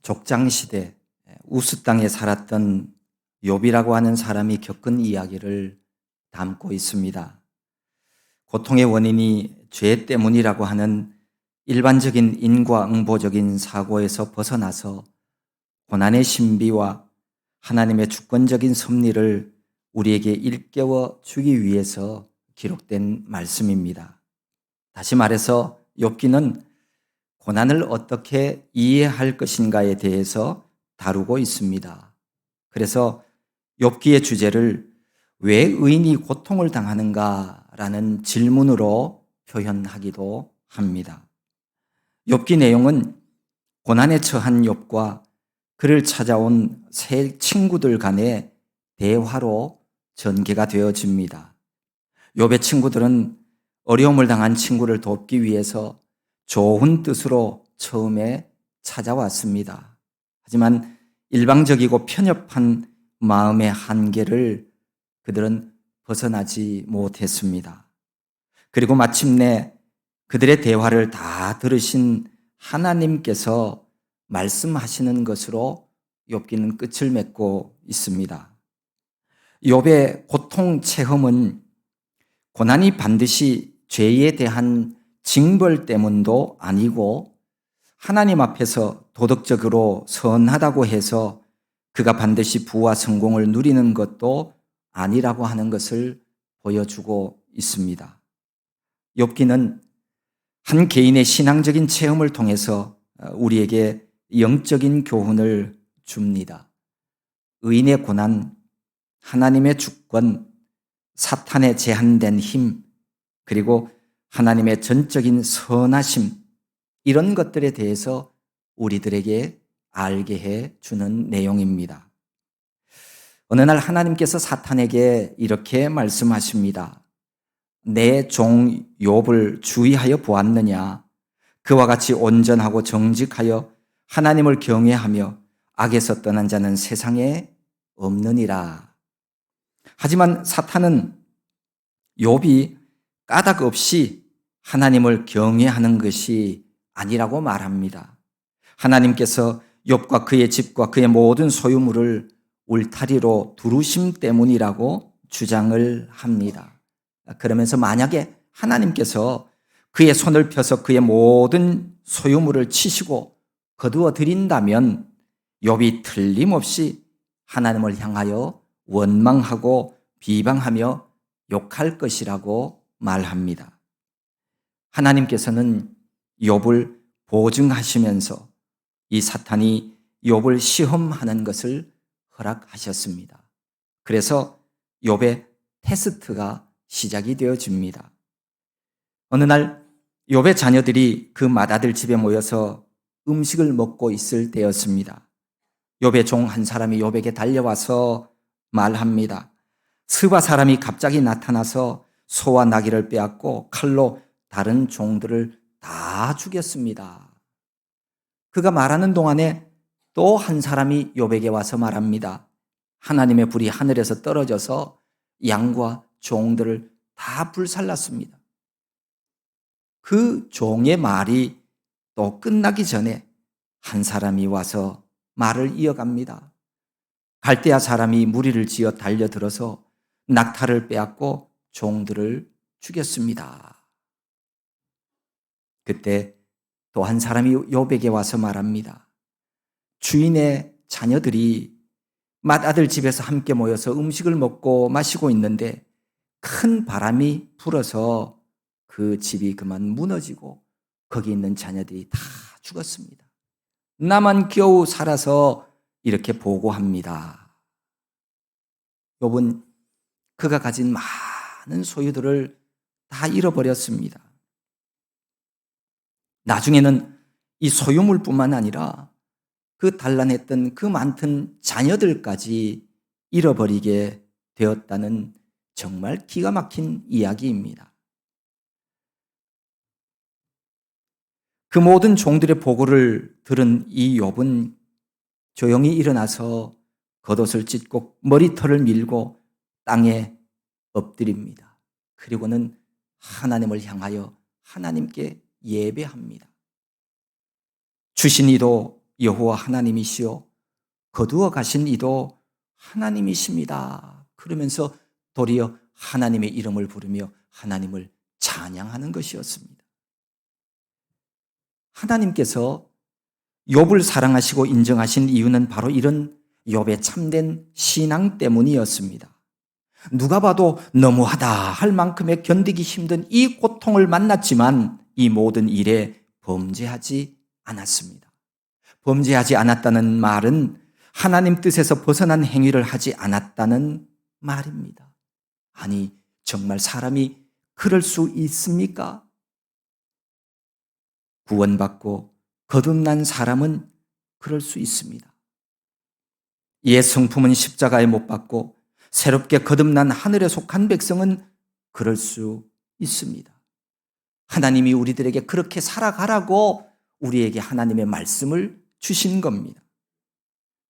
족장시대 우스 땅에 살았던 욥이라고 하는 사람이 겪은 이야기를 담고 있습니다. 고통의 원인이 죄 때문이라고 하는 일반적인 인과응보적인 사고에서 벗어나서 고난의 신비와 하나님의 주권적인 섭리를 우리에게 일깨워 주기 위해서 기록된 말씀입니다. 다시 말해서 욥기는 고난을 어떻게 이해할 것인가에 대해서 다루고 있습니다. 그래서 욥기의 주제를 왜 의인이 고통을 당하는가라는 질문으로 표현하기도 합니다. 욥기 내용은 고난에 처한 욥과 그를 찾아온 세 친구들 간의 대화로 전개가 되어집니다. 욥의 친구들은 어려움을 당한 친구를 돕기 위해서 좋은 뜻으로 처음에 찾아왔습니다. 하지만 일방적이고 편협한 마음의 한계를 그들은 벗어나지 못했습니다. 그리고 마침내 그들의 대화를 다 들으신 하나님께서 말씀하시는 것으로 욥기는 끝을 맺고 있습니다. 욥의 고통 체험은 고난이 반드시 죄에 대한 징벌 때문도 아니고 하나님 앞에서 도덕적으로 선하다고 해서 그가 반드시 부와 성공을 누리는 것도 아니라고 하는 것을 보여주고 있습니다. 욥기는 한 개인의 신앙적인 체험을 통해서 우리에게 영적인 교훈을 줍니다. 의인의 고난, 하나님의 주권, 사탄의 제한된 힘, 그리고 하나님의 전적인 선하심, 이런 것들에 대해서 우리들에게 알게 해 주는 내용입니다. 어느 날 하나님께서 사탄에게 이렇게 말씀하십니다. 내 종 욥을 주의하여 보았느냐? 그와 같이 온전하고 정직하여 하나님을 경외하며 악에서 떠난 자는 세상에 없느니라. 하지만 사탄은 욥이 까닭 없이 하나님을 경외하는 것이 아니라고 말합니다. 하나님께서 욥과 그의 집과 그의 모든 소유물을 울타리로 두르심 때문이라고 주장을 합니다. 그러면서 만약에 하나님께서 그의 손을 펴서 그의 모든 소유물을 치시고 거두어 드린다면 욥이 틀림없이 하나님을 향하여 원망하고 비방하며 욕할 것이라고 말합니다. 하나님께서는 욥을 보증하시면서 이 사탄이 욥을 시험하는 것을 허락하셨습니다. 그래서 욥의 테스트가 시작이 되어집니다. 어느 날 욥의 자녀들이 그 맏아들 집에 모여서 음식을 먹고 있을 때였습니다. 욥의 종 한 사람이 욥에게 달려와서 말합니다. 스바 사람이 갑자기 나타나서 소와 나귀를 빼앗고 칼로 다른 종들을 다 죽였습니다. 그가 말하는 동안에 또 한 사람이 욥에게 와서 말합니다. 하나님의 불이 하늘에서 떨어져서 양과 종들을 다 불살랐습니다. 그 종의 말이 또 끝나기 전에 한 사람이 와서 말을 이어갑니다. 갈대아 사람이 무리를 지어 달려들어서 낙타를 빼앗고 종들을 죽였습니다. 그때 또 한 사람이 욥에게 와서 말합니다. 주인의 자녀들이 맏아들 집에서 함께 모여서 음식을 먹고 마시고 있는데 큰 바람이 불어서 그 집이 그만 무너지고 거기 있는 자녀들이 다 죽었습니다. 나만 겨우 살아서 이렇게 보고합니다. 욥은 그가 가진 많은 소유들을 다 잃어버렸습니다. 나중에는 이 소유물뿐만 아니라 그 단란했던 그 많던 자녀들까지 잃어버리게 되었다는 정말 기가 막힌 이야기입니다. 그 모든 종들의 보고를 들은 이 욥은 조용히 일어나서 겉옷을 찢고 머리털을 밀고 땅에 엎드립니다. 그리고는 하나님을 향하여 하나님께 예배합니다. 주신 이도 여호와 하나님이시요 거두어 가신 이도 하나님이십니다. 그러면서 도리어 하나님의 이름을 부르며 하나님을 찬양하는 것이었습니다. 하나님께서 욥을 사랑하시고 인정하신 이유는 바로 이런 욥의 참된 신앙 때문이었습니다. 누가 봐도 너무하다 할 만큼의 견디기 힘든 이 고통을 만났지만 이 모든 일에 범죄하지 않았습니다. 범죄하지 않았다는 말은 하나님 뜻에서 벗어난 행위를 하지 않았다는 말입니다. 아니, 정말 사람이 그럴 수 있습니까? 구원받고 거듭난 사람은 그럴 수 있습니다. 옛 성품은 십자가에 못 박고 새롭게 거듭난 하늘에 속한 백성은 그럴 수 있습니다. 하나님이 우리들에게 그렇게 살아가라고 우리에게 하나님의 말씀을 주신 겁니다.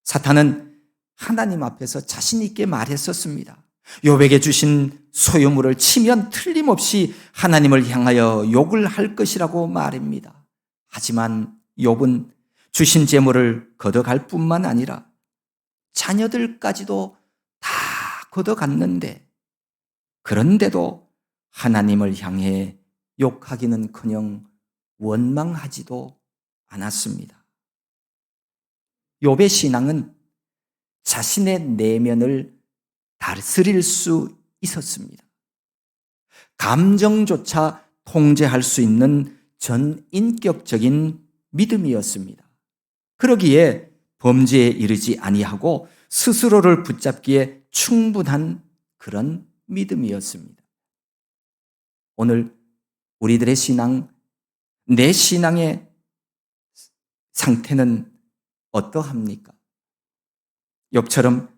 사탄은 하나님 앞에서 자신 있게 말했었습니다. 욥에게 주신 소유물을 치면 틀림없이 하나님을 향하여 욕을 할 것이라고 말합니다. 하지만 욥은 주신 재물을 걷어갈 뿐만 아니라 자녀들까지도 다 걷어갔는데 그런데도 하나님을 향해 욕하기는커녕 원망하지도 않았습니다. 욥의 신앙은 자신의 내면을 다스릴 수 있었습니다. 감정조차 통제할 수 있는 전인격적인 믿음이었습니다. 그러기에 범죄에 이르지 아니하고 스스로를 붙잡기에 충분한 그런 믿음이었습니다. 오늘 우리들의 신앙, 내 신앙의 상태는 어떠합니까? 욥처럼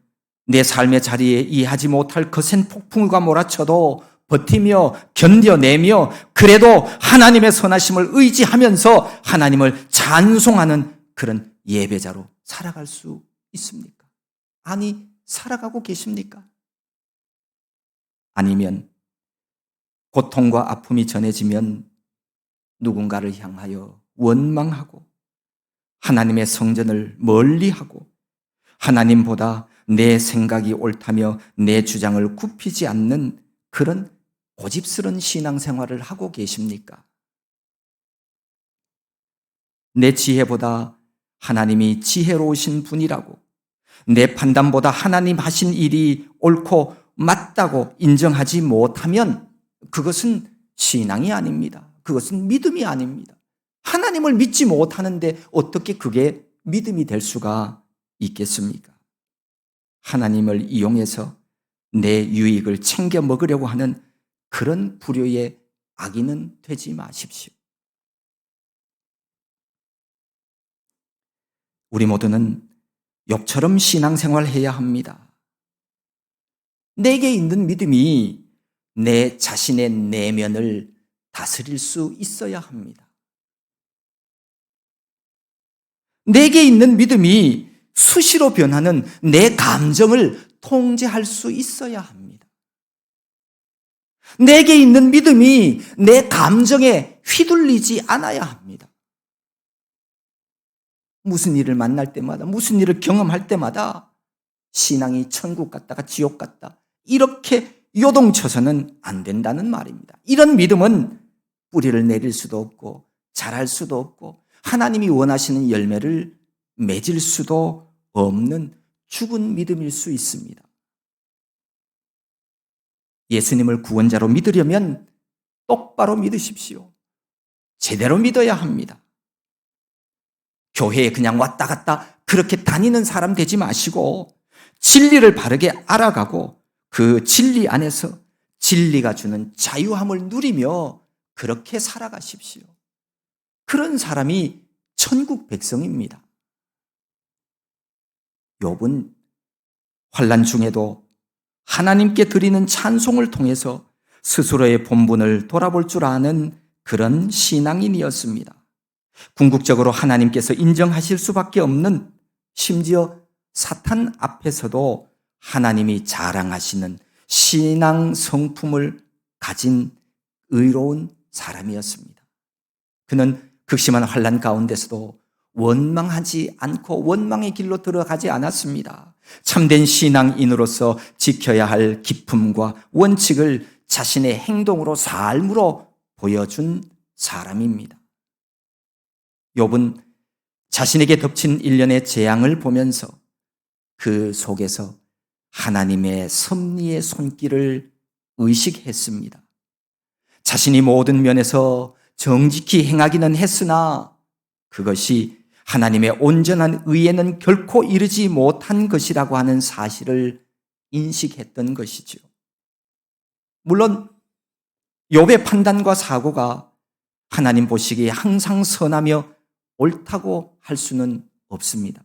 내 삶의 자리에 이해하지 못할 거센 폭풍우가 몰아쳐도 버티며 견뎌내며 그래도 하나님의 선하심을 의지하면서 하나님을 찬송하는 그런 예배자로 살아갈 수 있습니까? 아니, 살아가고 계십니까? 아니면 고통과 아픔이 전해지면 누군가를 향하여 원망하고 하나님의 성전을 멀리하고 하나님보다 내 생각이 옳다며 내 주장을 굽히지 않는 그런 고집스러운 신앙생활을 하고 계십니까? 내 지혜보다 하나님이 지혜로우신 분이라고, 내 판단보다 하나님 하신 일이 옳고 맞다고 인정하지 못하면 그것은 신앙이 아닙니다. 그것은 믿음이 아닙니다. 하나님을 믿지 못하는데 어떻게 그게 믿음이 될 수가 있겠습니까? 하나님을 이용해서 내 유익을 챙겨 먹으려고 하는 그런 불효의 악인은 되지 마십시오. 우리 모두는 욥처럼 신앙생활해야 합니다. 내게 있는 믿음이 내 자신의 내면을 다스릴 수 있어야 합니다. 내게 있는 믿음이 수시로 변하는 내 감정을 통제할 수 있어야 합니다. 내게 있는 믿음이 내 감정에 휘둘리지 않아야 합니다. 무슨 일을 만날 때마다, 무슨 일을 경험할 때마다 신앙이 천국 갔다가 지옥 갔다 이렇게 요동쳐서는 안 된다는 말입니다. 이런 믿음은 뿌리를 내릴 수도 없고 자랄 수도 없고 하나님이 원하시는 열매를 맺을 수도 없는 죽은 믿음일 수 있습니다. 예수님을 구원자로 믿으려면 똑바로 믿으십시오. 제대로 믿어야 합니다. 교회에 그냥 왔다 갔다 그렇게 다니는 사람 되지 마시고 진리를 바르게 알아가고 그 진리 안에서 진리가 주는 자유함을 누리며 그렇게 살아가십시오. 그런 사람이 천국 백성입니다. 욥은 환난 중에도 하나님께 드리는 찬송을 통해서 스스로의 본분을 돌아볼 줄 아는 그런 신앙인이었습니다. 궁극적으로 하나님께서 인정하실 수밖에 없는, 심지어 사탄 앞에서도 하나님이 자랑하시는 신앙 성품을 가진 의로운 사람이었습니다. 그는 극심한 환난 가운데서도 원망하지 않고 원망의 길로 들어가지 않았습니다. 참된 신앙인으로서 지켜야 할 기품과 원칙을 자신의 행동으로 삶으로 보여준 사람입니다. 욥은 자신에게 덮친 일련의 재앙을 보면서 그 속에서 하나님의 섭리의 손길을 의식했습니다. 자신이 모든 면에서 정직히 행하기는 했으나 그것이 하나님의 온전한 의에는 결코 이르지 못한 것이라고 하는 사실을 인식했던 것이죠. 물론 욥의 판단과 사고가 하나님 보시기에 항상 선하며 옳다고 할 수는 없습니다.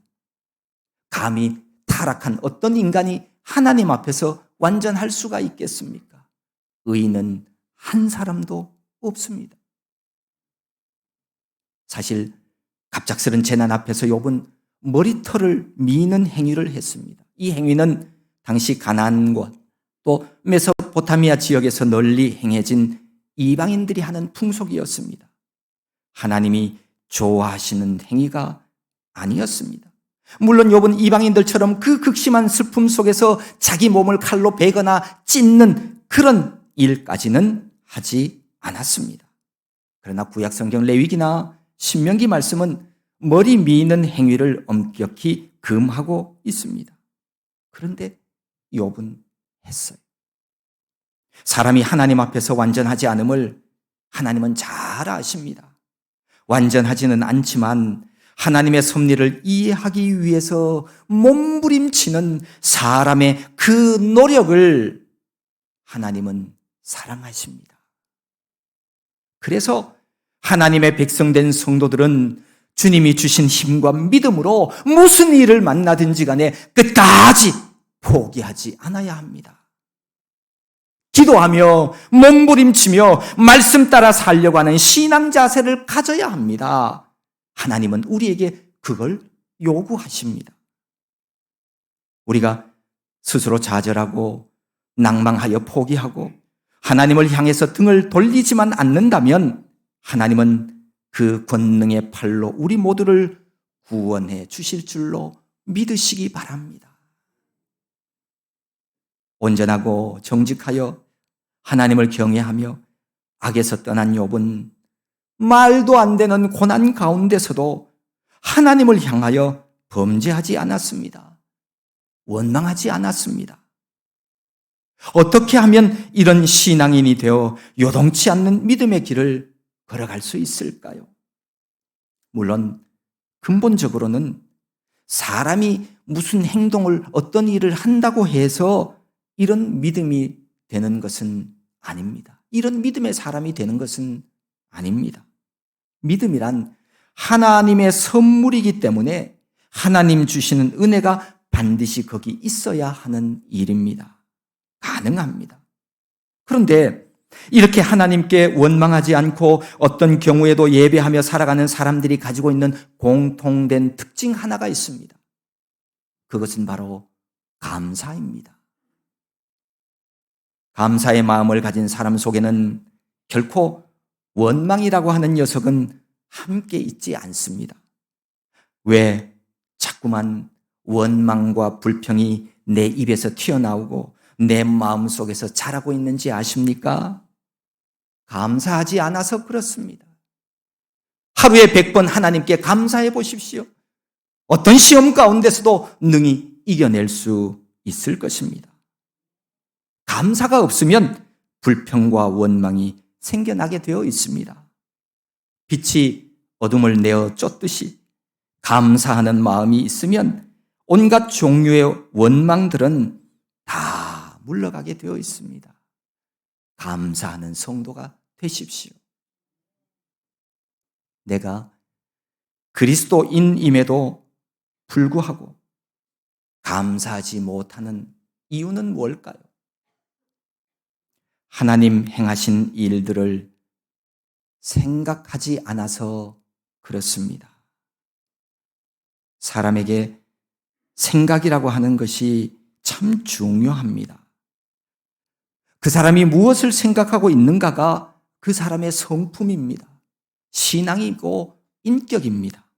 감히 타락한 어떤 인간이 하나님 앞에서 완전할 수가 있겠습니까? 의인은 한 사람도 없습니다. 사실 갑작스런 재난 앞에서 욥은 머리털을 미는 행위를 했습니다. 이 행위는 당시 가나안과 또 메소포타미아 지역에서 널리 행해진 이방인들이 하는 풍속이었습니다. 하나님이 좋아하시는 행위가 아니었습니다. 물론 욥은 이방인들처럼 그 극심한 슬픔 속에서 자기 몸을 칼로 베거나 찢는 그런 일까지는 하지 않았습니다. 그러나 구약성경 레위기나 신명기 말씀은 머리 미는 행위를 엄격히 금하고 있습니다. 그런데 욥은 했어요. 사람이 하나님 앞에서 완전하지 않음을 하나님은 잘 아십니다. 완전하지는 않지만 하나님의 섭리를 이해하기 위해서 몸부림치는 사람의 그 노력을 하나님은 사랑하십니다. 그래서 하나님의 백성된 성도들은 주님이 주신 힘과 믿음으로 무슨 일을 만나든지 간에 끝까지 포기하지 않아야 합니다. 기도하며 몸부림치며 말씀 따라 살려고 하는 신앙 자세를 가져야 합니다. 하나님은 우리에게 그걸 요구하십니다. 우리가 스스로 좌절하고 낭망하여 포기하고 하나님을 향해서 등을 돌리지만 않는다면 하나님은 그 권능의 팔로 우리 모두를 구원해 주실 줄로 믿으시기 바랍니다. 온전하고 정직하여 하나님을 경외하며 악에서 떠난 욥은 말도 안 되는 고난 가운데서도 하나님을 향하여 범죄하지 않았습니다. 원망하지 않았습니다. 어떻게 하면 이런 신앙인이 되어 요동치 않는 믿음의 길을 걸어갈 수 있을까요? 물론 근본적으로는 사람이 무슨 행동을 어떤 일을 한다고 해서 이런 믿음이 되는 것은 아닙니다. 이런 믿음의 사람이 되는 것은 아닙니다. 믿음이란 하나님의 선물이기 때문에 하나님 주시는 은혜가 반드시 거기 있어야 하는 일입니다. 가능합니다. 그런데 이렇게 하나님께 원망하지 않고 어떤 경우에도 예배하며 살아가는 사람들이 가지고 있는 공통된 특징 하나가 있습니다. 그것은 바로 감사입니다. 감사의 마음을 가진 사람 속에는 결코 원망이라고 하는 녀석은 함께 있지 않습니다. 왜 자꾸만 원망과 불평이 내 입에서 튀어나오고 내 마음속에서 자라고 있는지 아십니까? 감사하지 않아서 그렇습니다. 하루에 100번 하나님께 감사해 보십시오. 어떤 시험 가운데서도 능히 이겨낼 수 있을 것입니다. 감사가 없으면 불평과 원망이 생겨나게 되어 있습니다. 빛이 어둠을 내어 쫓듯이 감사하는 마음이 있으면 온갖 종류의 원망들은 다 물러가게 되어 있습니다. 감사하는 성도가 되십시오. 내가 그리스도인임에도 불구하고 감사하지 못하는 이유는 뭘까요? 하나님 행하신 일들을 생각하지 않아서 그렇습니다. 사람에게 생각이라고 하는 것이 참 중요합니다. 그 사람이 무엇을 생각하고 있는가가 그 사람의 성품입니다. 신앙이고 인격입니다.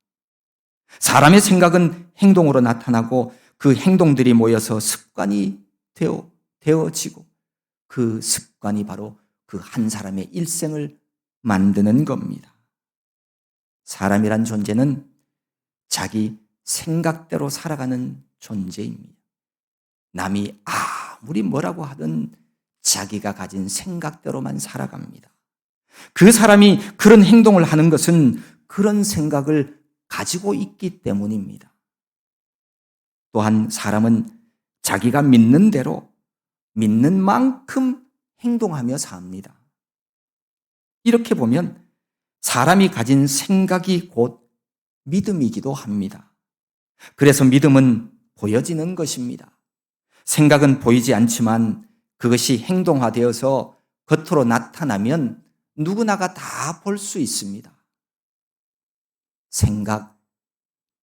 사람의 생각은 행동으로 나타나고 그 행동들이 모여서 습관이 되어지고 그 습관이 바로 그 한 사람의 일생을 만드는 겁니다. 사람이란 존재는 자기 생각대로 살아가는 존재입니다. 남이 아무리 뭐라고 하든 자기가 가진 생각대로만 살아갑니다. 그 사람이 그런 행동을 하는 것은 그런 생각을 가지고 있기 때문입니다. 또한 사람은 자기가 믿는 대로 믿는 만큼 행동하며 삽니다. 이렇게 보면 사람이 가진 생각이 곧 믿음이기도 합니다. 그래서 믿음은 보여지는 것입니다. 생각은 보이지 않지만 그것이 행동화되어서 겉으로 나타나면 누구나가 다 볼 수 있습니다.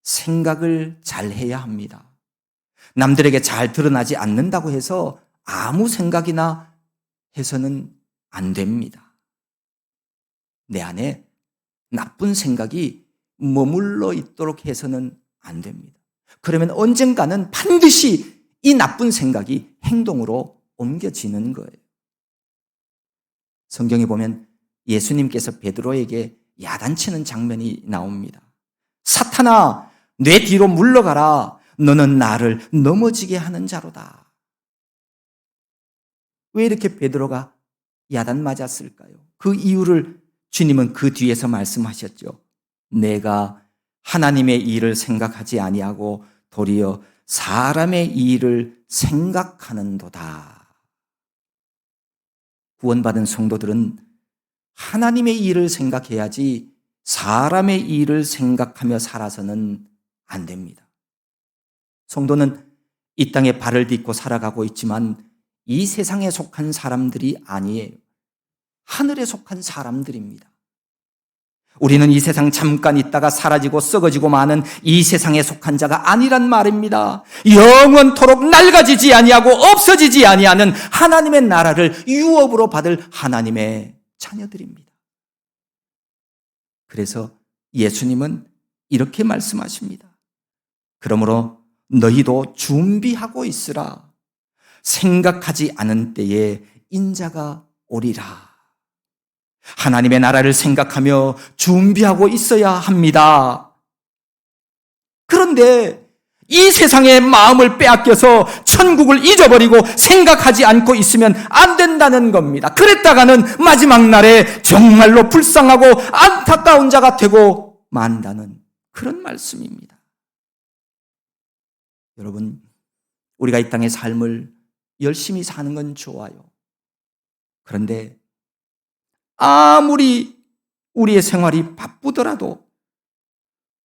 생각을 잘 해야 합니다. 남들에게 잘 드러나지 않는다고 해서 아무 생각이나 해서는 안 됩니다. 내 안에 나쁜 생각이 머물러 있도록 해서는 안 됩니다. 그러면 언젠가는 반드시 이 나쁜 생각이 행동으로 옮겨지는 거예요. 성경에 보면 예수님께서 베드로에게 야단치는 장면이 나옵니다. 사탄아, 내 뒤로 물러가라. 너는 나를 넘어지게 하는 자로다. 왜 이렇게 베드로가 야단 맞았을까요? 그 이유를 주님은 그 뒤에서 말씀하셨죠. 내가 하나님의 일을 생각하지 아니하고 도리어 사람의 일을 생각하는도다. 구원받은 성도들은 하나님의 일을 생각해야지 사람의 일을 생각하며 살아서는 안 됩니다. 성도는 이 땅에 발을 딛고 살아가고 있지만 이 세상에 속한 사람들이 아니에요. 하늘에 속한 사람들입니다. 우리는 이 세상 잠깐 있다가 사라지고 썩어지고 마는 이 세상에 속한 자가 아니란 말입니다. 영원토록 낡아지지 아니하고 없어지지 아니하는 하나님의 나라를 유업으로 받을 하나님의 자녀들입니다. 그래서 예수님은 이렇게 말씀하십니다. 그러므로 너희도 준비하고 있으라. 생각하지 않은 때에 인자가 오리라. 하나님의 나라를 생각하며 준비하고 있어야 합니다. 그런데 이 세상의 마음을 빼앗겨서 천국을 잊어버리고 생각하지 않고 있으면 안 된다는 겁니다. 그랬다가는 마지막 날에 정말로 불쌍하고 안타까운 자가 되고 만다는 그런 말씀입니다. 여러분, 우리가 이 땅의 삶을 열심히 사는 건 좋아요. 그런데 아무리 우리의 생활이 바쁘더라도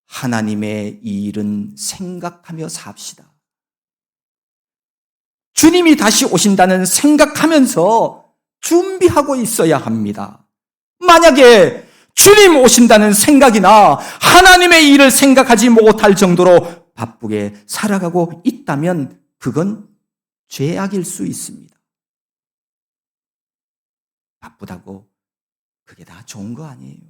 하나님의 일은 생각하며 삽시다. 주님이 다시 오신다는 생각하면서 준비하고 있어야 합니다. 만약에 주님 오신다는 생각이나 하나님의 일을 생각하지 못할 정도로 바쁘게 살아가고 있다면 그건 죄악일 수 있습니다. 바쁘다고 그게 다 좋은 거 아니에요.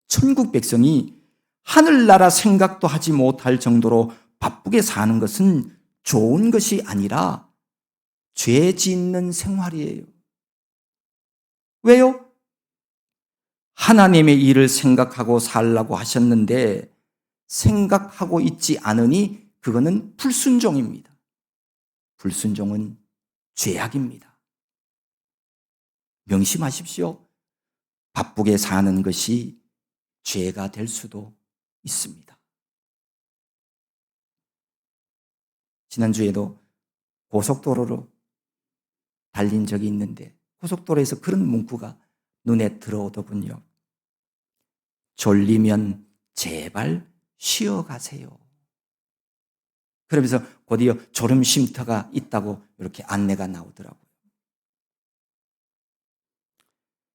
천국 백성이 하늘나라 생각도 하지 못할 정도로 바쁘게 사는 것은 좋은 것이 아니라 죄 짓는 생활이에요. 왜요? 하나님의 일을 생각하고 살라고 하셨는데 생각하고 있지 않으니 그거는 불순종입니다. 불순종은 죄악입니다. 명심하십시오. 바쁘게 사는 것이 죄가 될 수도 있습니다. 지난주에도 고속도로로 달린 적이 있는데 고속도로에서 그런 문구가 눈에 들어오더군요. 졸리면 제발 쉬어가세요. 그러면서 곧이어 졸음 쉼터가 있다고 이렇게 안내가 나오더라고요.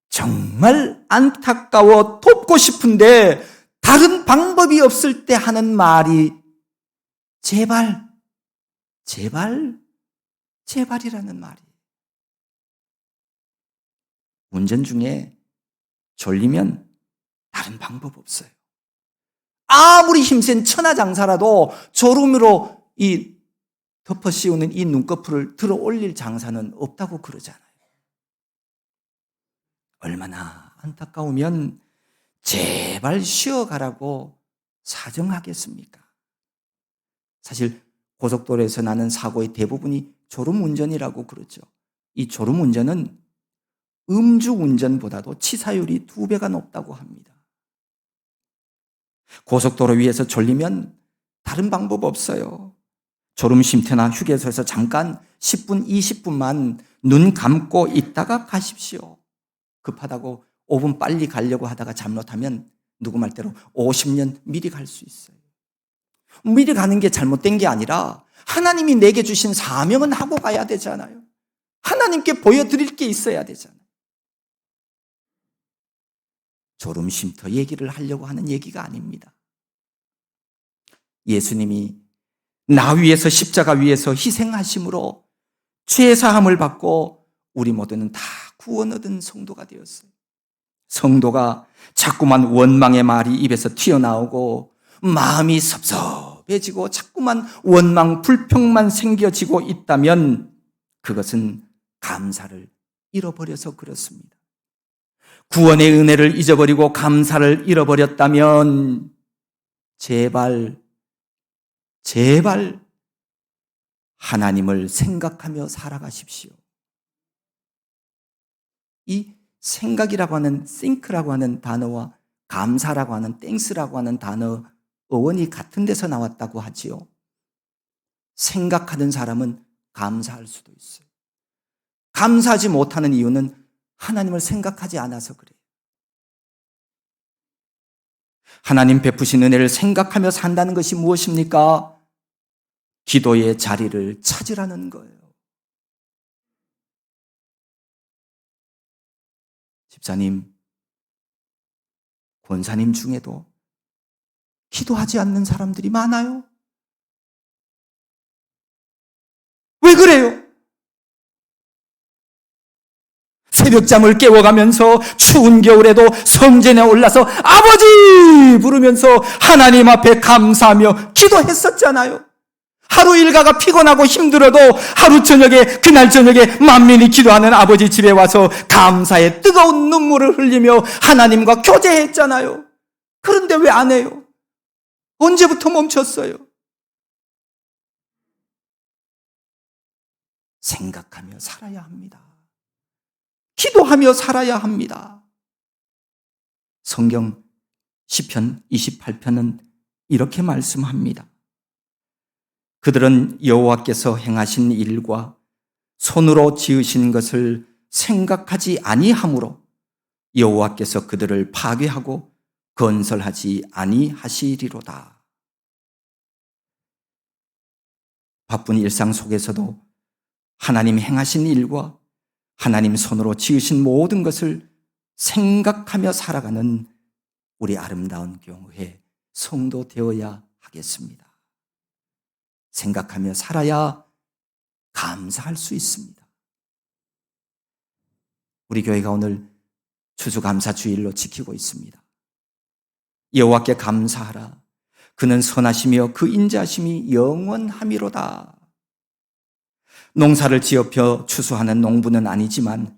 정말 안타까워 돕고 싶은데 다른 방법이 없을 때 하는 말이 제발, 제발, 제발이라는 말이에요. 운전 중에 졸리면 다른 방법 없어요. 아무리 힘센 천하장사라도 졸음으로 이 덮어 씌우는 이 눈꺼풀을 들어 올릴 장사는 없다고 그러잖아요. 얼마나 안타까우면 제발 쉬어가라고 사정하겠습니까? 사실 고속도로에서 나는 사고의 대부분이 졸음운전이라고 그러죠. 이 졸음운전은 음주운전보다도 치사율이 2배가 높다고 합니다. 고속도로 위에서 졸리면 다른 방법 없어요. 졸음 쉼터나 휴게소에서 잠깐 10분, 20분만 눈 감고 있다가 가십시오. 급하다고 5분 빨리 가려고 하다가 잘못하면 누구 말대로 50년 미리 갈 수 있어요. 미리 가는 게 잘못된 게 아니라 하나님이 내게 주신 사명은 하고 가야 되잖아요. 하나님께 보여드릴 게 있어야 되잖아요. 졸음 쉼터 얘기를 하려고 하는 얘기가 아닙니다. 예수님이 나 위에서 십자가 위에서 희생하심으로 죄사함을 받고 우리 모두는 다 구원 얻은 성도가 되었어요. 성도가 자꾸만 원망의 말이 입에서 튀어나오고 마음이 섭섭해지고 자꾸만 원망, 불평만 생겨지고 있다면 그것은 감사를 잃어버려서 그렇습니다. 구원의 은혜를 잊어버리고 감사를 잃어버렸다면 제발 하나님을 생각하며 살아가십시오. 이 생각이라고 하는 think라고 하는 단어와 감사라고 하는 thanks라고 하는 단어 어원이 같은 데서 나왔다고 하지요. 생각하는 사람은 감사할 수도 있어요. 감사하지 못하는 이유는 하나님을 생각하지 않아서 그래요. 하나님 베푸신 은혜를 생각하며 산다는 것이 무엇입니까? 기도의 자리를 찾으라는 거예요. 집사님, 권사님 중에도 기도하지 않는 사람들이 많아요. 왜 그래요? 새벽잠을 깨워가면서 추운 겨울에도 성전에 올라서 아버지 부르면서 하나님 앞에 감사하며 기도했었잖아요. 하루 일과가 피곤하고 힘들어도 하루 저녁에 그날 저녁에 만민이 기도하는 아버지 집에 와서 감사의 뜨거운 눈물을 흘리며 하나님과 교제했잖아요. 그런데 왜 안 해요? 언제부터 멈췄어요? 생각하며 살아야 합니다. 기도하며 살아야 합니다. 성경 시편 28편은 이렇게 말씀합니다. 그들은 여호와께서 행하신 일과 손으로 지으신 것을 생각하지 아니하므로 여호와께서 그들을 파괴하고 건설하지 아니하시리로다. 바쁜 일상 속에서도 하나님 행하신 일과 하나님 손으로 지으신 모든 것을 생각하며 살아가는 우리 아름다운 교회 성도 되어야 하겠습니다. 생각하며 살아야 감사할 수 있습니다. 우리 교회가 오늘 추수감사주일로 지키고 있습니다. 여호와께 감사하라. 그는 선하시며 그 인자하심이 영원하미로다. 농사를 지어펴 추수하는 농부는 아니지만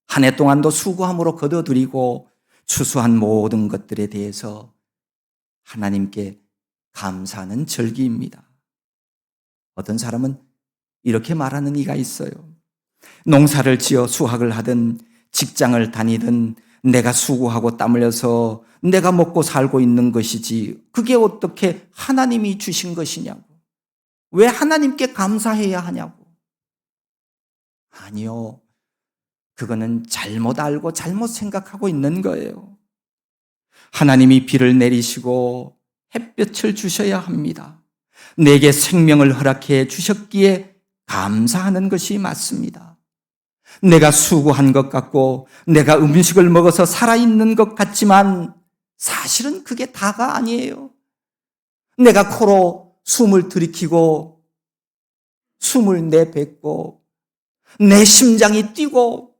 한 해 동안도 수고함으로 거둬들이고 추수한 모든 것들에 대해서 하나님께 감사하는 절기입니다. 어떤 사람은 이렇게 말하는 이가 있어요. 농사를 지어 수확을 하든 직장을 다니든 내가 수고하고 땀 흘려서 내가 먹고 살고 있는 것이지 그게 어떻게 하나님이 주신 것이냐고. 왜 하나님께 감사해야 하냐고. 아니요. 그거는 잘못 알고 잘못 생각하고 있는 거예요. 하나님이 비를 내리시고 햇볕을 주셔야 합니다. 내게 생명을 허락해 주셨기에 감사하는 것이 맞습니다. 내가 수고한 것 같고 내가 음식을 먹어서 살아있는 것 같지만 사실은 그게 다가 아니에요. 내가 코로 숨을 들이키고 숨을 내뱉고 내 심장이 뛰고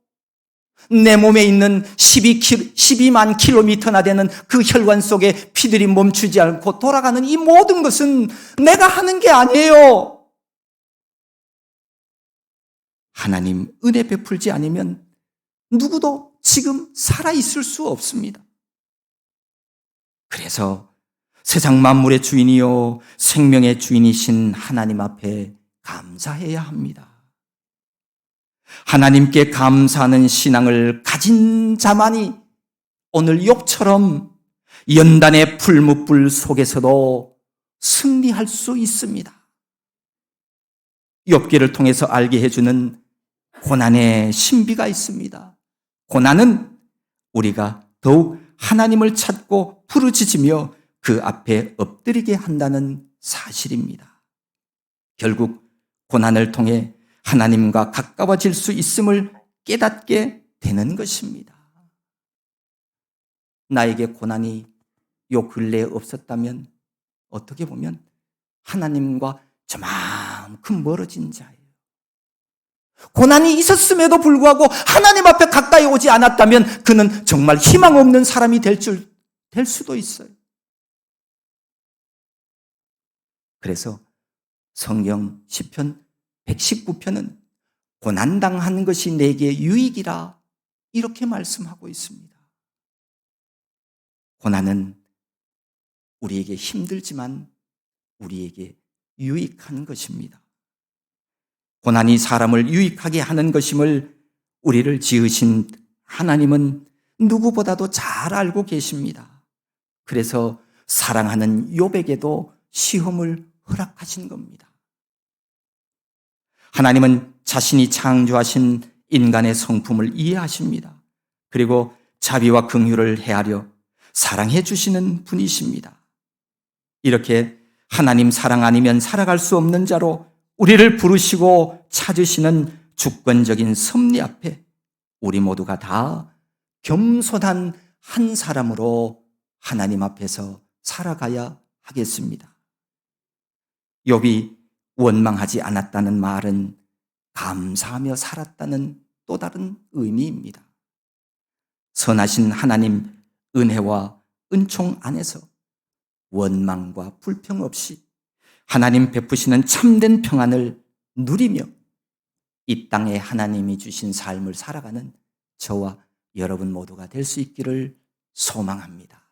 내 몸에 있는 12만 킬로미터나 되는 그 혈관 속에 피들이 멈추지 않고 돌아가는 이 모든 것은 내가 하는 게 아니에요. 하나님 은혜 베풀지 않으면 누구도 지금 살아있을 수 없습니다. 그래서 세상 만물의 주인이요 생명의 주인이신 하나님 앞에 감사해야 합니다. 하나님께 감사하는 신앙을 가진 자만이 오늘 욥처럼 연단의 풀무불 속에서도 승리할 수 있습니다. 욥기를 통해서 알게 해주는 고난의 신비가 있습니다. 고난은 우리가 더욱 하나님을 찾고 부르짖으며 그 앞에 엎드리게 한다는 사실입니다. 결국 고난을 통해 하나님과 가까워질 수 있음을 깨닫게 되는 것입니다. 나에게 고난이 요 근래에 없었다면 어떻게 보면 하나님과 저만큼 멀어진 자예요. 고난이 있었음에도 불구하고 하나님 앞에 가까이 오지 않았다면 그는 정말 희망 없는 사람이 될 수도 있어요. 그래서 성경 시편 119편은 고난당하는 것이 내게 유익이라 이렇게 말씀하고 있습니다. 고난은 우리에게 힘들지만 우리에게 유익한 것입니다. 고난이 사람을 유익하게 하는 것임을 우리를 지으신 하나님은 누구보다도 잘 알고 계십니다. 그래서 사랑하는 욥에게도 시험을 허락하신 겁니다. 하나님은 자신이 창조하신 인간의 성품을 이해하십니다. 그리고 자비와 긍휼을 헤아려 사랑해 주시는 분이십니다. 이렇게 하나님 사랑 아니면 살아갈 수 없는 자로 우리를 부르시고 찾으시는 주권적인 섭리 앞에 우리 모두가 다 겸손한 한 사람으로 하나님 앞에서 살아가야 하겠습니다. 욥이 원망하지 않았다는 말은 감사하며 살았다는 또 다른 의미입니다. 선하신 하나님 은혜와 은총 안에서 원망과 불평 없이 하나님 베푸시는 참된 평안을 누리며 이 땅에 하나님이 주신 삶을 살아가는 저와 여러분 모두가 될 수 있기를 소망합니다.